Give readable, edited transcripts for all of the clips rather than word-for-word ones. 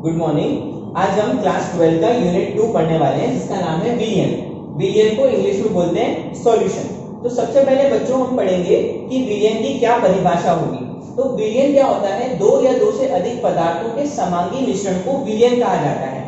Good morning. आज हम class 12 का यूनिट 2 पढ़ने वाले हैं जिसका नाम है विलियन। विलियन को इंग्लिश में बोलते हैं सॉल्यूशन। तो सबसे पहले बच्चों हम पढ़ेंगे कि विलियन की क्या परिभाषा होगी। तो विलियन क्या होता है? दो या दो से अधिक पदार्थों के समांगी मिश्रण को विलियन कहा जाता है।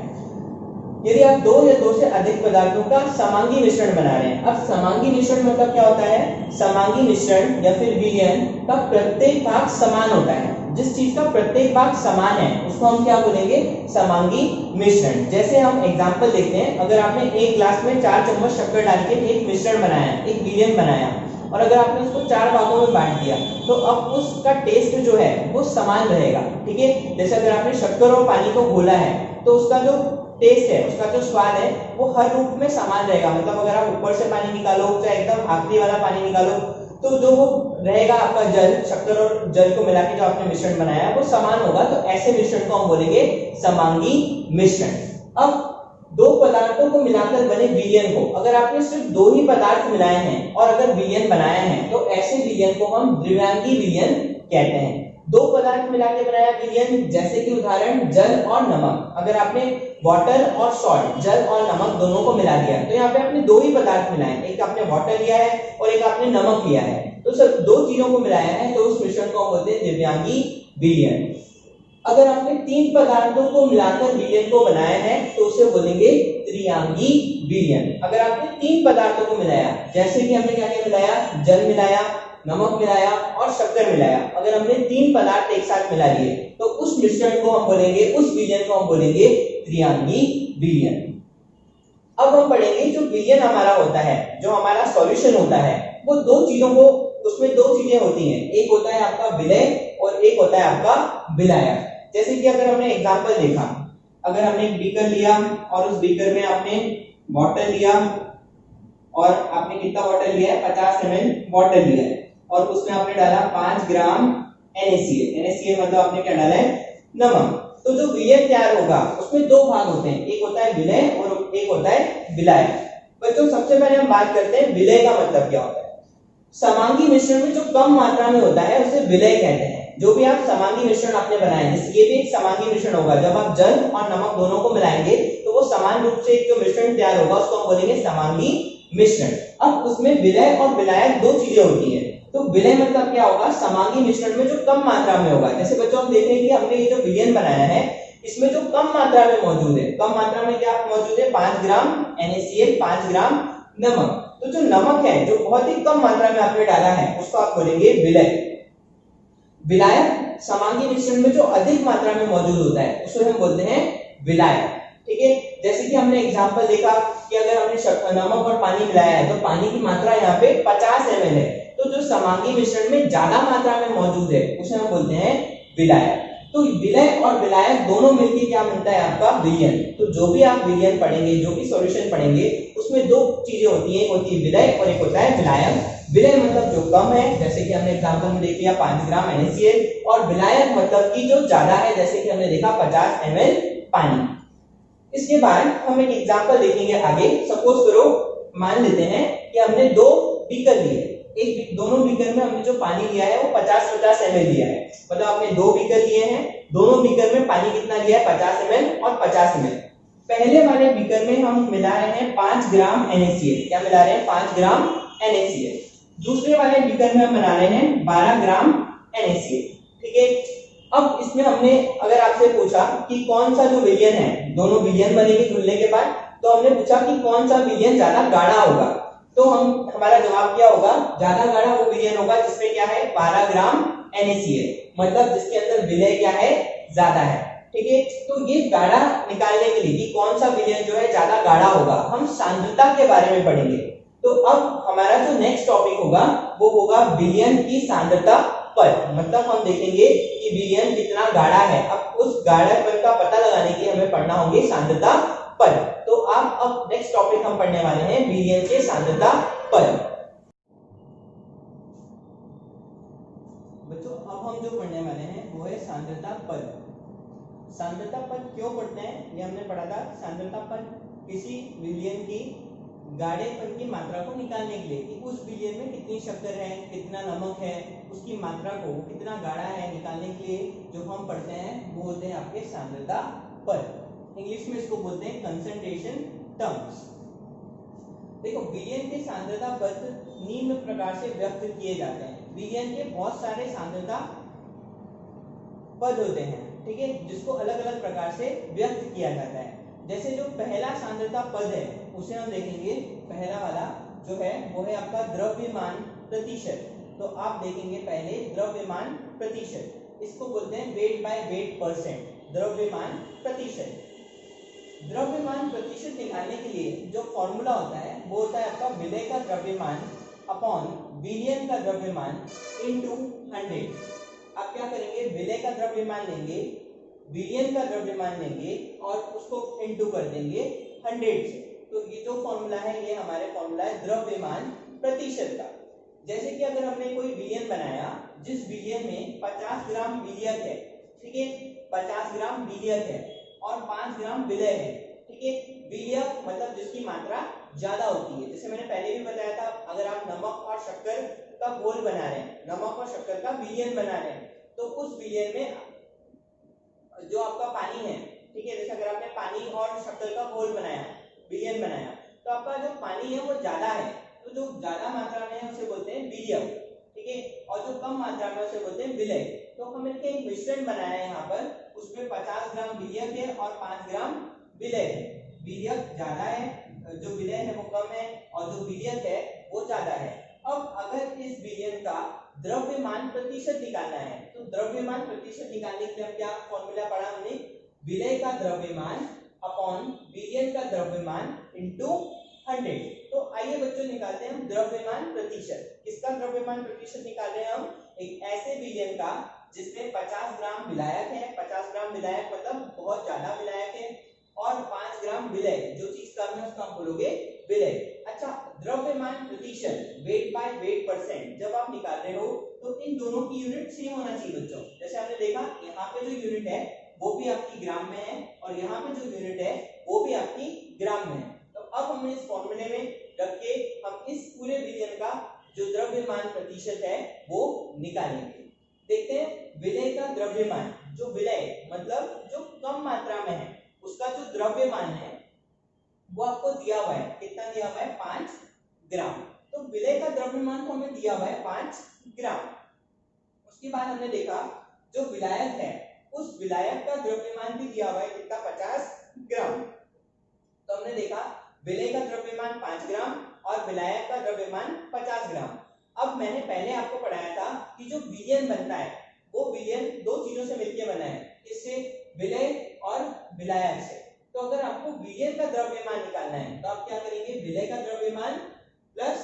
यदि आप दो या दो से अधिक पदार्थों का समांगी मिश्रण बना रहे हैं। अब समांगी मिश्रण मतलब क्या होता है? समांगी मिश्रण या फिर विलियन का प्रत्येक भाग समान होता है। जिस चीज का प्रत्येक भाग समान है उसको हम क्या बोलेंगे? समांगी मिश्रण। जैसे हम एग्जांपल देखते हैं, अगर आपने एक ग्लास में 4 चम्मच शक्कर डाल के एक मिश्रण बनाया, एक विलियन बनाया, और अगर आपने उसको 4 भागों में बांट दिया तो अब उसका टेस्ट जो है वो समान रहेगा। ठीक है, जैसे अगर आपने शक्कर और पानी को घोला है तो उसका जो टेस्ट है, उसका जो स्वाद है वो हर रूप में समान रहेगा। मतलब अगर आप ऊपर से पानी निकालो चाहे एकदम आखिरी वाला पानी निकालो तो जो वो रहेगा आपका जल, शक्कर और जल को मिला के जो आपने मिश्रण बनाया वो समान होगा। तो ऐसे मिश्रण को हम बोलेंगे समांगी मिश्रण। अब दो पदार्थों को मिलाकर बने विलियन को अगर आपने सिर्फ दो ही पदार्थ मिलाए हैं और अगर विलियन बनाया है तो ऐसे विलियन को हम द्विआंगी विलियन कहते हैं। दो पदार्थ मिला के बनाया विलियन, जैसे कि उदाहरण जल और नमक। अगर आपने वाटर और सॉल्ट, जल और नमक दोनों को मिला दिया तो यहाँ पे आपने दो ही पदार्थ मिलाए, एक आपने वाटर लिया है और एक आपने नमक लिया है, तो सिर्फ दो चीजों को मिलाया है तो उस मिश्रण को हम बोलते हैं द्विआंगी विलियन। अगर आपने तीन पदार्थों को मिलाकर विलियन को बनाया है तो उसे बोलेंगे त्रिआंगी विलियन। अगर आपने तीन पदार्थों को मिलाया, जैसे कि हमने क्या क्या मिलाया? जल मिलाया, नमक मिलाया और शक्कर मिलाया, अगर हमने तीन पदार्थ एक साथ मिला लिए तो उस मिश्रण को हम बोलेंगे, उस विलियन को हम बोलेंगे त्रिआंगी विलियन। अब हम पढ़ेंगे जो विलियन हमारा होता है, जो हमारा सॉल्यूशन होता है, वो दो चीजों को, उसमें दो चीजें होती हैं, एक होता है आपका विलय और एक होता है आपका विलायक। जैसे कि अगर हमने एग्जांपल देखा, अगर हमने एक बीकर लिया और उस बीकर में आपने वाटर लिया और आपने कितना वाटर लिया है? 50 ml वाटर लिया है और उसमें आपने डाला 5 ग्राम NaCl। NaCl मतलब आपने क्या डाला है? नमक। तो जो विलय तैयार होगा उसमें दो भाग होते हैं, एक होता है विलय और एक होता है विलायक। बच्चों सबसे पहले हम बात करते हैं विलय का मतलब क्या होता है। समांगी मिश्रण में जो कम मात्रा में होता है उसे विलय कहते हैं। जो भी आप समांगी मिश्रण आपने बनाया, जैसे ये भी एक समांगी मिश्रण होगा, जब आप जल और नमक दोनों को मिलाएंगे तो वो समान रूप से एक जो मिश्रण तैयार होगा उसको हम बोलेंगे समांगी मिश्रण। अब उसमें विलय और विलायक दो चीजें होती है। तो विलय मतलब क्या होगा? समांगी मिश्रण में जो कम मात्रा में होगा। जैसे बच्चों हम देख रहे हैं कि हमने ये जो विलयन बनाया है इसमें जो कम मात्रा में मौजूद है, कम मात्रा में क्या मौजूद है? 5 ग्राम NaCl, 5 ग्राम नमक। तो जो नमक है जो बहुत ही कम मात्रा में आपने डाला है उसको आप बोलेंगे विलय। विलायक समांगी मिश्रण में जो अधिक मात्रा में मौजूद होता है उसे हम बोलते हैं विलायक। ठीक है, जैसे कि हमने एग्जांपल देखा कि अगर हमने नमक और पानी मिलाया है तो पानी की मात्रा यहाँ पे 50 ml है, तो जो समांगी मिश्रण में ज्यादा मात्रा में मौजूद है उसे हम बोलते हैं विलायक। तो विलय और विलायक दोनों मिलकर क्या बनता है? आपका विलियन। तो जो भी आप विलियन पढ़ेंगे, जो भी सॉल्यूशन पढ़ेंगे, उसमें दो चीजें होती हैं, एक होती है विलय और एक होता है विलायक। विलय मतलब जो कम है, जैसे कि हमने एग्जांपल में देख लिया 5 ग्राम NaCl, और विलायक मतलब कि जो ज्यादा है, जैसे कि हमने देखा 50 ml पानी। इसके बाद हम एक एग्जांपल देखेंगे आगे। सपोज करो, मान लेते हैं कि हमने दो बीकर लिए, एक दोनों बीकर में हमने जो पानी लिया है वो 50-50 ml लिया है। मतलब आपने दो बीकर लिए हैं, दोनों बीकर में पानी कितना लिया है? 50 ml और 50 ml। पहले वाले बीकर में हम मिला रहे हैं 5 ग्राम NaCl। क्या मिला रहे हैं? 5 ग्राम NaCl। दूसरे वाले बीकर में हम बना रहे हैं 12 ग्राम NaCl। ठीक है, अब इसमें हमने अगर आपसे पूछा कि कौन सा जो विलियन है, दोनों विलियन बनेंगे घुलने के बाद, तो हमने पूछा कि कौन सा विलियन ज्यादा गाढ़ा होगा, तो हमारा जवाब क्या होगा? ज्यादा गाढ़ा वो विलियन होगा जिसमें क्या है? 12 ग्राम NaCl, मतलब जिसके अंदर विलय क्या है? ज्यादा है। ठीक है, तो ये गाढ़ा निकालने के लिए कि कौन सा विलियन जो है ज्यादा गाढ़ा होगा, हम सांद्रता के बारे में पढ़ेंगे। तो अब हमारा जो नेक्स्ट टॉपिक होगा वो होगा विलियन की सांद्रता पर। मतलब हम देखेंगे कि विलियन कितना गाढ़ा है। अब उस गाढ़ापन का पता लगाने के लिए हमें पढ़ना होगी सांद्रता पर। तो आप अब नेक्स्ट टॉपिक हम पढ़ने वाले हैं विलियन के सांद्रता पर। बच्चों अब हम जो पढ़ने वाले हैं वो है सांद्रता पद। सांद्रता पद क्यों पढ़ते हैं ये हमने पढ़ा था। सांद्रता पद किसी विलियन की गाढ़ेपन की मात्रा को निकालने के लिए कि उस विलियन में कितनी शक्कर है, कितना नमक है, उसकी मात्रा को कितना गाढ़ा है निकालने के लिए जो हम पढ़ते हैं वो होते हैं आपके सांद्रता पद। इंग्लिश में इसको बोलते हैं कंसंट्रेशन टर्म्स। देखो विलयन के सांद्रता पद निम्न प्रकार से व्यक्त किए जाते हैं। विलयन के बहुत सारे सांद्रता पद होते हैं, ठीक है, जिसको अलग अलग प्रकार से व्यक्त किया जाता है। जैसे जो पहला सांद्रता पद है उसे हम देखेंगे। पहला वाला जो है वो है आपका द्रव्यमान प्रतिशत। तो आप देखेंगे पहले द्रव्यमान प्रतिशत, इसको बोलते हैं वेट बाय वेट परसेंट, द्रव्यमान प्रतिशत। द्रव्यमान प्रतिशत निकालने के लिए जो फॉर्मूला होता है वो होता है आपका विलय का द्रव्यमान अपॉन विलयन का द्रव्यमान इनटू 100। आप क्या करेंगे, विलय का द्रव्यमान लेंगे, विलयन का द्रव्यमान लेंगे और उसको इनटू कर देंगे 100 से। तो ये जो फॉर्मूला है ये हमारे फॉर्मूला है द्रव्यमान प्रतिशत का। जैसे कि अगर हमने कोई विलयन बनाया जिस विलयन में 50 ग्राम विलयक है, ठीक है, 50 ग्राम विलयक है और 5 ग्राम विलय है, ठीक है। विलयक मतलब जिसकी मात्रा ज्यादा होती है। जैसे मैंने पहले भी बताया था, अगर आप नमक और शक्कर का घोल बना रहे हैं, नमक और शक्कर का विलयन बना रहे हैं, तो उस विलयन में जो आपका पानी है, ठीक है, जैसे अगर आपने पानी और शक्कर का घोल बनाया, विलयन बनाया, तो आपका जो पानी है वो ज्यादा है, तो जो ज्यादा मात्रा में है उसे बोलते हैं विलयक, ठीक है, और जो कम मात्रा में उसे बोलते हैं विलय। तो हम इनके एक मिश्रण बनाया है यहाँ पर, उसमें 50 ग्राम विलयक है और 5 ग्राम विलय है। विलयक ज्यादा है, जो विलय है वो कम है, और जो विलयक है वो ज्यादा है। अब अगर इस विलयन का द्रव्यमान प्रतिशत निकालना है, तो द्रव्यमान प्रतिशत निकालने के लिए हम क्या फॉर्मूला पढ़ा हमने, विलय का द्रव्यमान अपॉन विलयन का द्रव्यमान इनटू 100। तो आइए बच्चों निकालते हैं हम द्रव्यमान प्रतिशत। किसका द्रव्यमान प्रतिशत निकाल रहे हैं हम, एक ऐसे विलयन का जिसमें 50 ग्राम विलायक है, 50 ग्राम विलायक मतलब बहुत ज्यादा विलायक है, और 5 ग्राम विलय, जो चीज कम है उसको हम बोलोगे विलय। अच्छा, द्रव्यमान प्रतिशत वेट बाय वेट परसेंट जब आप निकाल रहे हो तो इन दोनों की यूनिट सेम होना चाहिए बच्चों। जैसे हमने देखा यहाँ पे जो यूनिट है वो भी आपकी ग्राम में है और यहाँ पे जो यूनिट है वो भी आपकी ग्राम में है। तो अब हमें इस फॉर्मूले में रख के हम इस पूरे विलयन का जो द्रव्यमान प्रतिशत है वो निकालेंगे। देखते हैं विलय का द्रव्यमान, जो विलय मतलब जो कम मात्रा में है उसका जो द्रव्यमान है वो आपको दिया हुआ है। कितना दिया हुआ है, 5 ग्राम। तो विलय का द्रव्यमान तो हमें दिया हुआ है 5 ग्राम। उसके बाद हमने देखा जो विलायक है उस विलायक का द्रव्यमान भी दिया हुआ है, कितना, 50 ग्राम। तो हमने देखा विलय का द्रव्यमान 5 ग्राम और विलायक का द्रव्यमान 50 ग्राम। अब मैंने पहले आपको पढ़ाया था कि जो विलयन बनता है वो विलयन दो चीजों से मिलकर बना है, किससे, विलय और विलायक से। तो अगर आपको विलयन का द्रव्यमान निकालना है तो आप क्या करेंगे, विलय का द्रव्यमान प्लस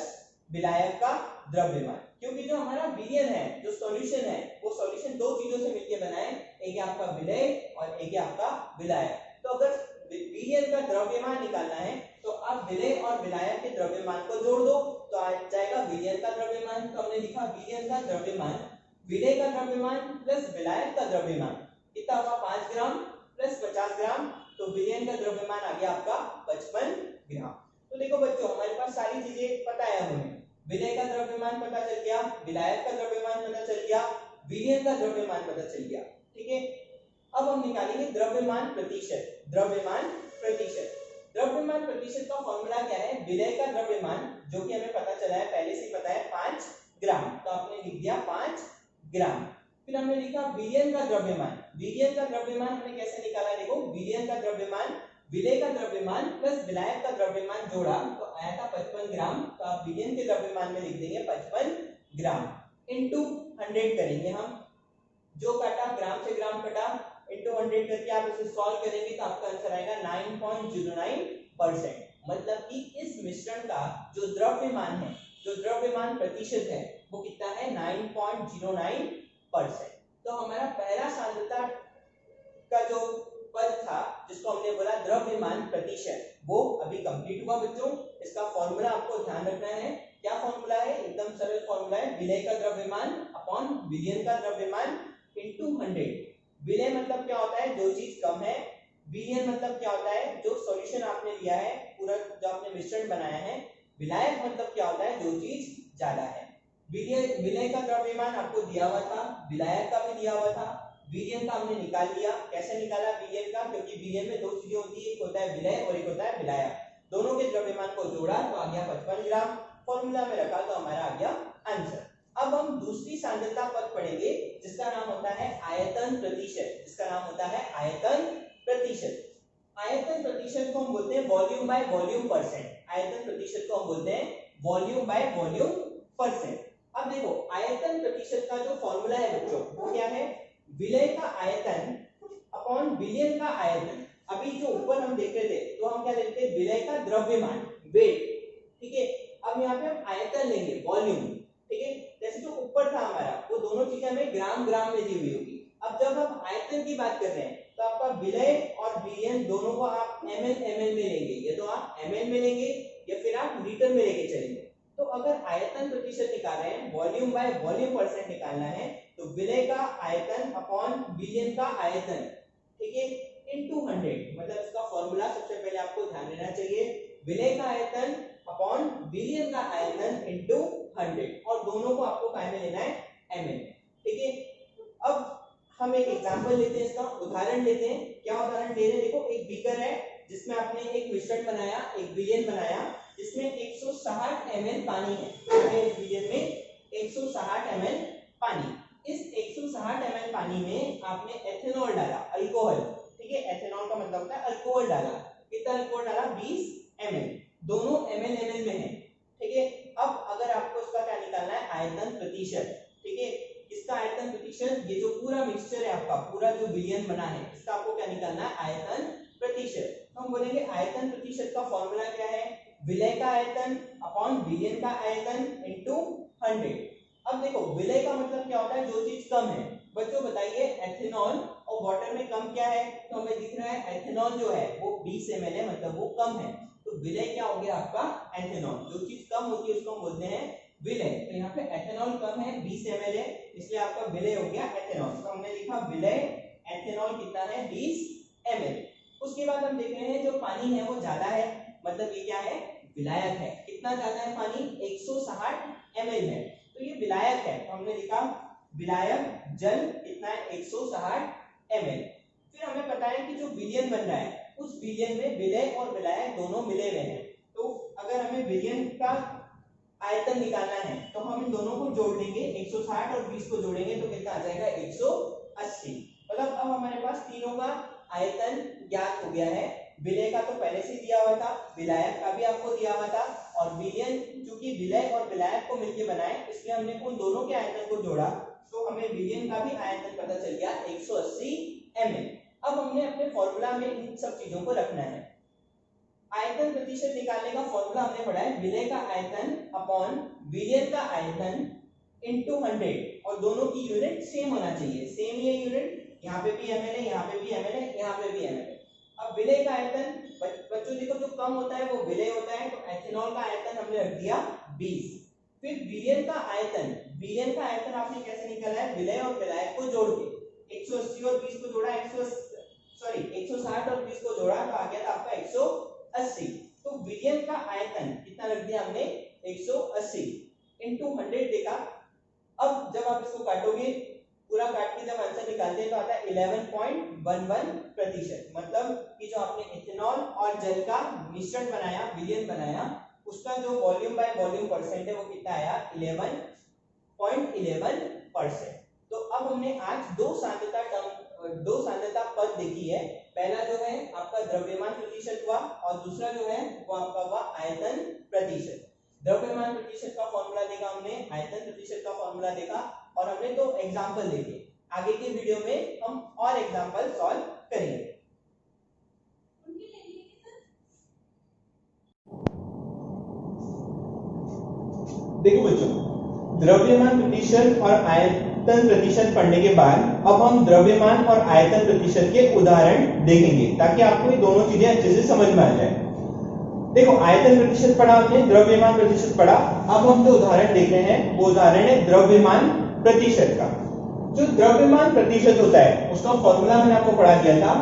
विलायक का द्रव्यमान, क्योंकि जो हमारा विलयन है, जो सॉल्यूशन है, वो सॉल्यूशन दो चीजों से मिलकर बना है, एक है आपका विलय और एक है आपका विलायक। तो अगर विलयन का द्रव्यमान निकालना है तो आप विलय और विलायक के द्रव्यमान को जोड़ दो तो आ जाएगा विलयन का द्रव्यमान। तो हमने लिखा विलयन का द्रव्यमान, विलय का द्रव्यमान प्लस विलायक का द्रव्यमान कितना होगा, 5 ग्राम प्लस 50 ग्राम, तो विलयन का द्रव्यमान आ गया आपका 55 ग्राम। तो देखो बच्चों हमारे पास सारी चीजें पता है, हमें विलय का द्रव्यमान पता चल गया, विलायक का द्रव्यमान पता चल गया, विलयन का द्रव्यमान पता चल गया, ठीक है। अब हम निकालेंगे द्रव्यमान प्रतिशत। द्रव्यमान प्रतिशत, द्रव्यमान प्रतिशत का फॉर्मूला क्या है, विलय का द्रव्यमान जो कि हमें पता चला है, पहले से पता है 5 ग्राम, तो आपने लिख दिया 5 ग्राम। फिर हमने लिखा विलयन का द्रव्यमान। विलयन का द्रव्यमान हमने कैसे निकाला, देखो विलयन का द्रव्यमान विलय का द्रव्यमान प्लस विलायक का द्रव्यमान जोड़ा तो आया था 55 ग्राम। तो आप विलयन के द्रव्यमान में लिख देंगे 55 ग्राम इनटू 100 करेंगे हम, जो काटा ग्राम से ग्राम कटा इनटू 100 करके आप इसे सॉल्व करेंगे तो आपका आंसर आएगा 9.09%। मतलब कि इस मिश्रण का जो द्रव्यमान है, जो द्रव्यमान प्रतिशत है वो कितना है, 9.09%। तो हमारा पहला सांद्रता का जो पद था जिसको हमने बोला द्रव्यमान प्रतिशत, वो अभी कंप्लीट हुआ बच्चों। इसका फॉर्मूला आपको ध्यान रखना है, क्या फॉर्मूला है, एकदम सरल फॉर्मूला है, विलय का द्रव्यमान अपॉन विलयन का द्रव्यमान इनटू 100। विलय मतलब क्या होता है, जो चीज कम है, विलयन मतलब क्या होता है, जो सॉल्यूशन आपने लिया है, पूरा जो आपने मिश्रण बनाया है। विलायक मतलब क्या होता है, जो चीज ज्यादा है। विलय का द्रव्यमान आपको दिया हुआ था, विलायक का भी दिया हुआ था, विलयन का हमने निकाल लिया। कैसे निकाला विलयन का? क्योंकि विलयन में दो चीजें होती है, एक होता है विलय और एक होता है विलायक। दोनों के द्रव्यमान को जोड़ा तो आ गया 55 ग्राम, फॉर्मूला में रखा तो हमारा आ गया आंसर। अब हम दूसरी सांद्रता पद पढ़ेंगे जिसका नाम होता है आयतन प्रतिशत। जिसका नाम होता है आयतन प्रतिशत। आयतन प्रतिशत को हम बोलते हैं वॉल्यूम बाय वॉल्यूम परसेंट। आयतन प्रतिशत को हम बोलते हैं वॉल्यूम बाय वॉल्यूम परसेंट। अब देखो आयतन प्रतिशत का जो फॉर्मूला है बच्चों वो क्या है? विलय का आयतन अपॉन विलयन का आयतन। अभी जो ऊपर हम देख रहे थे तो हम क्या लेते थे? विलय का द्रव्यमान, वेट, ठीक है। अब यहाँ पे हम आयतन लेंगे, वॉल्यूम, ठीक है। जैसे जो ऊपर था हमारा वो दोनों चीजें हमें ग्राम ग्राम में दी हुई होगी। अब जब हम आयतन की बात कर रहे हैं तो आपका विलय और विलयन दोनों को आप ml में लेंगे, या तो आप ml में लेंगे या फिर आप लीटर में लेके चलेंगे। तो अगर आयतन प्रतिशत निकाल रहे हैं, वॉल्यूम बाय वॉल्यूम परसेंट निकालना है, तो विलय का आयतन अपॉन विलयन का आयतन, ठीक है, इनटू 100। मतलब इसका फॉर्मूला सबसे पहले आपको ध्यान देना चाहिए, विलय का आयतन अपॉन विलयन का आयतन इनटू 100, और दोनों को आपको काय में लेना है? ml, ठीक है। अब हम एक एग्जांपल लेते हैं, इसका उदाहरण लेते हैं। क्या उदाहरण ले रहे हैं? देखो एक बीकर है जिसमें आपने एक मिश्रण बनाया, एक विलयन बनाया जिसमें 160 ml पानी है। इस विलयन में 160 ml पानी। इस 160 ml पानी में आपने एथेनॉल डाला, अल्कोहल, ठीक है। एथेनॉल का मतलब होता है अल्कोहल डाला। कितना अल्कोहल डाला? 20 ml। दोनों ml में है, ठीक है। अब अगर आपको इसका क्या निकालना है? आयतन प्रतिशत, ठीक है। इसका आयतन प्रतिशत, ये जो पूरा मिक्सचर है आपका, पूरा जो विलयन बना है, इसका आपको क्या निकालना है? आयतन प्रतिशत। तो हम बोलेंगे आयतन प्रतिशत का फॉर्मूला क्या है? विलय का आयतन अपॉन विलयन का आयतन इनटू 100। अब देखो विलय का मतलब क्या होता है? जो चीज कम है। बच्चों बताइए एथेनॉल और वाटर में कम क्या है? तो हमें दिख रहा है एथेनॉल जो है वो 20 ml है, मतलब वो कम है। तो विलय क्या हो गया आपका? एथेनॉल। जो चीज कम होती है उसको हम बोलते हैं विलय। तो यहाँ पे एथेनॉल कम है, 20 ml है, इसलिए आपका विलय हो गया एथेनॉल। तो हमने लिखा विलय एथेनॉल कितना है? 20 ml। उसके बाद हम देख रहे हैं जो पानी है वो ज्यादा है, मतलब ये क्या है? विलायक है। कितना ज्यादा है पानी? 160 ml है, तो ये विलायक है। तो हमने लिखा विलायक जल कितना है? 160 ml। फिर हमें पता है कि जो विलयन बन रहा है उस विलयन में विलय और विलायक दोनों मिले हुए हैं। तो अगर हमें विलयन का आयतन निकालना है तो हम इन दोनों को जोड़ देंगे, 160 और 20 को जोड़ेंगे तो कितना आ जाएगा? 180। मतलब अब हमारे पास तीनों का आयतन ज्ञात हो गया है। विलय का तो पहले से दिया हुआ था, विलायक का भी आपको दिया हुआ था, और विलयन चूंकि विलय और विलायक को मिलकर बनाए इसलिए हमने उन दोनों के आयतन को जोड़ा, तो हमें विलयन का भी आयतन पता चल गया 180 ml। अब हमने अपने फॉर्मूला में इन सब चीजों को रखना है। आयतन प्रतिशत निकालने का फॉर्मूला हमने पढ़ा है विलय का आयतन अपॉन विलयन का आयतन इनटू 100, और दोनों की यूनिट सेम होना चाहिए। सेम ये यूनिट, यहाँ पे भी ml है, यहाँ पे भी ml है, यहाँ पे भी ml है। अब विलय का आयतन बच्चों देखो जो कम होता है वो विलय होता है, तो एथेनॉल का आयतन हमने रख दिया 20। फिर विलयन का आयतन, विलयन का आयतन आपने कैसे निकाला है? विलय और विलायक को जोड़ के 180 और 20 को जोड़ा, 160 और 20 को जोड़ा तो आ गया था आपका 180। तो विलयन का आयतन कितना रख दिया हमने? 180 इनटू 100 देखा। अब जब आप इसको काटोगे, पूरा काट के जब आंसर निकालते हैं तो आता है 11.11%। मतलब कि जो आपने इथेनॉल और जल का मिश्रण बनाया, विलयन बनाया, उसका जो वॉल्यूम बाय वॉल्यूम परसेंट है वो कितना आया? 11.11%। तो अब हमने आज दो सांद्रता पद देखी है। पहला जो है आपका द्रव्यमान प्रतिशत हुआ, और दूसरा जो है वो आपका हुआ आयतन प्रतिशत। द्रव्यमान प्रतिशत का फॉर्मूला देखा हमने, आयतन प्रतिशत का फॉर्मूला देखा, और हमने दो एग्जांपल देखे। आगे के वीडियो में हम और एग्जांपल सॉल्व करेंगे। देखो बच्चों, द्रव्यमान प्रतिशत और आयतन प्रतिशत पढ़ने के बाद अब हम द्रव्यमान और आयतन प्रतिशत के उदाहरण देखेंगे, ताकि आपको ये दोनों चीजें अच्छे से समझ में आ जाए। देखो आयतन प्रतिशत पढ़ा हमने, द्रव्यमान प्रतिशत पढ़ा। अब हम जो उदाहरण देख रहे हैं वो उदाहरण है द्रव्यमान प्रतिशत का। जो द्रव्यमान प्रतिशत होता है उसका फॉर्मूला मैंने आपको पढ़ा दिया था,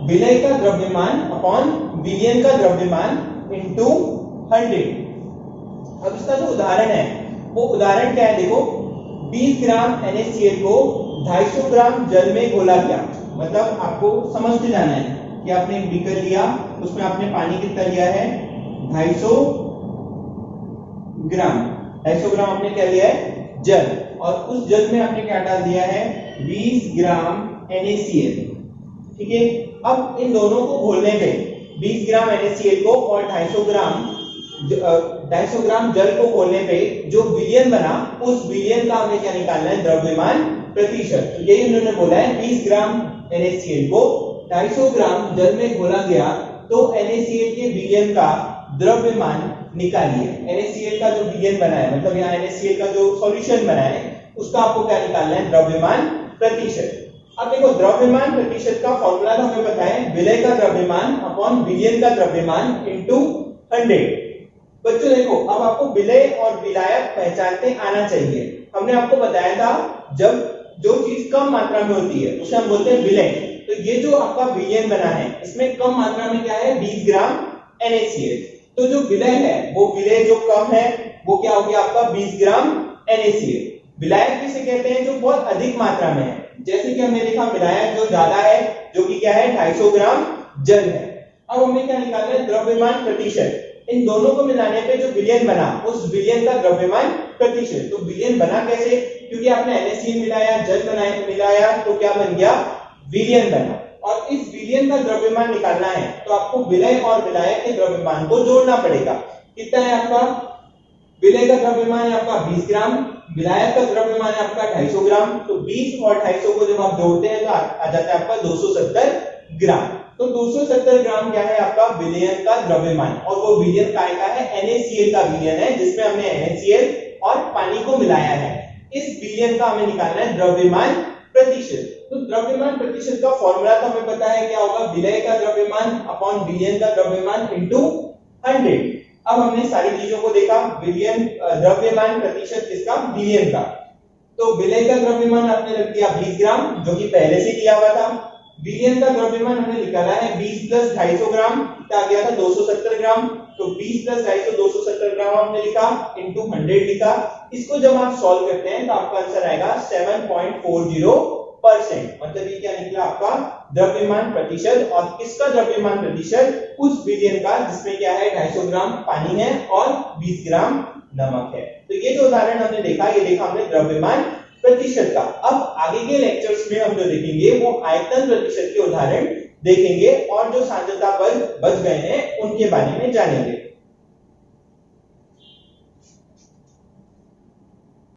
विलय का द्रव्यमान अपॉन विलयन का द्रव्यमान इनटू 100। अब इसका जो उदाहरण है वो उदाहरण क्या है? देखो 20 ग्राम NaCl को 250 ग्राम जल में घोला गया, मतलब आपको समझते जाना है कि आपने एक बीकर लिया, उसमें आपने पानी कितना लिया है 250 ग्राम। 250 ग्राम आपने क्या लिया है जल, और उस जल में आपने क्या डाल दिया है 20 ग्राम NaCl। ठीक है, अब इन दोनों को घोलने पे 20 ग्राम NaCl को और 250 ग्राम जल को घोलने पे जो विलयन बना, उस विलयन का हमें क्या निकालना है द्रव्यमान प्रतिशत। तो यही उन्होंने बोला है 20 ग्राम NaCl को 250 ग्राम जल में घोला गया तो NaCl के विलयन का द्रव्यमान निकालिए। NaCl का जो विलयन बना है, मतलब यहाँ NaCl का जो सॉल्यूशन बना है, उसका आपको क्या निकालना है द्रव्यमान प्रतिशत। अब देखो द्रव्यमान प्रतिशत का फॉर्मूला तो हमें पता है विलय का द्रव्यमान अपॉन विलयन का द्रव्यमान इनटू 100। बच्चों देखो, अब आपको विलय और विलायक पहचानते आना चाहिए। हमने आपको बताया था जब जो चीज कम मात्रा में होती है उसे हम बोलते हैं विलय। तो ये जो आपका विलयन बना है इसमें कम मात्रा में क्या है 20 ग्राम NaCl। तो जो विलय है वो विलय जो कम है वो क्या हो गया आपका 20 ग्राम NaCl। विलायक किसे कहते हैं जो बहुत अधिक मात्रा में है, जैसे कि हमने देखा विलायक जो ज्यादा है जो कि क्या है 250 ग्राम जल है। अब हमें क्या निकालना है द्रव्यमान प्रतिशत। इन दोनों को मिलाने पे जो विलयन बना उस विलयन का द्रव्यमान प्रतिशत। तो विलयन बना कैसे, क्योंकि आपने NaCl मिलाया, जल बनाया, मिलाया तो क्या बन गया विलयन बना, और इस विलयन का द्रव्यमान निकालना है तो आपको विलय और विलायक के द्रव्यमान को जोड़ना पड़ेगा। कितना है आपका विलय का द्रव्यमान है आपका 20 ग्राम, विलायक का द्रव्यमान है आपका 250 ग्राम। तो 20 और 250 को जब आप जोड़ते हैं तो आ जाता है आपका 270 ग्राम। तो 270 ग्राम क्या है आपका विलयन का द्रव्यमान, और वो विलयन काय का है NaCl का विलयन है, जिसमें हमने NaCl और पानी को मिलाया है। इस विलयन का हमें निकालना है द्रव्यमान प्रतिशत। तो द्रव्यमान प्रतिशत का फॉर्मूला तो हमें पता है क्या होगा विलय का द्रव्यमान अपॉन विलयन का द्रव्यमान इनटू 100। अब हमने सारी चीजों को देखा, विलयन द्रव्यमान प्रतिशत किसका विलयन का। तो विलय का द्रव्यमान आपने रख दिया 20 ग्राम जो कि पहले से दिया हुआ था। विलयन का द्रव्यमान हमने निकाला है 20 प्लस 250 ग्राम, कितना आ गया था 270 ग्राम। तो 20 प्लस 250 270 ग्राम हमने लिखा इनटू 100 लिखा। इसको जब आप सॉल्व करते हैं तो आपका आंसर आएगा 7.40%। मतलब ये क्या निकला आपका द्रव्यमान प्रतिशत, और किसका द्रव्यमान प्रतिशत उस विलयन का जिसमें क्या है 250 ग्राम पानी है और 20 ग्राम नमक है। तो ये जो उदाहरण हमने देखा, ये देखा हमने द्रव्यमान प्रतिशत का। अब आगे के लेक्चर्स में हम जो देखेंगे वो आयतन प्रतिशत के उदाहरण देखेंगे और जो सांद्रता बल बच गए हैं उनके बारे में जानेंगे।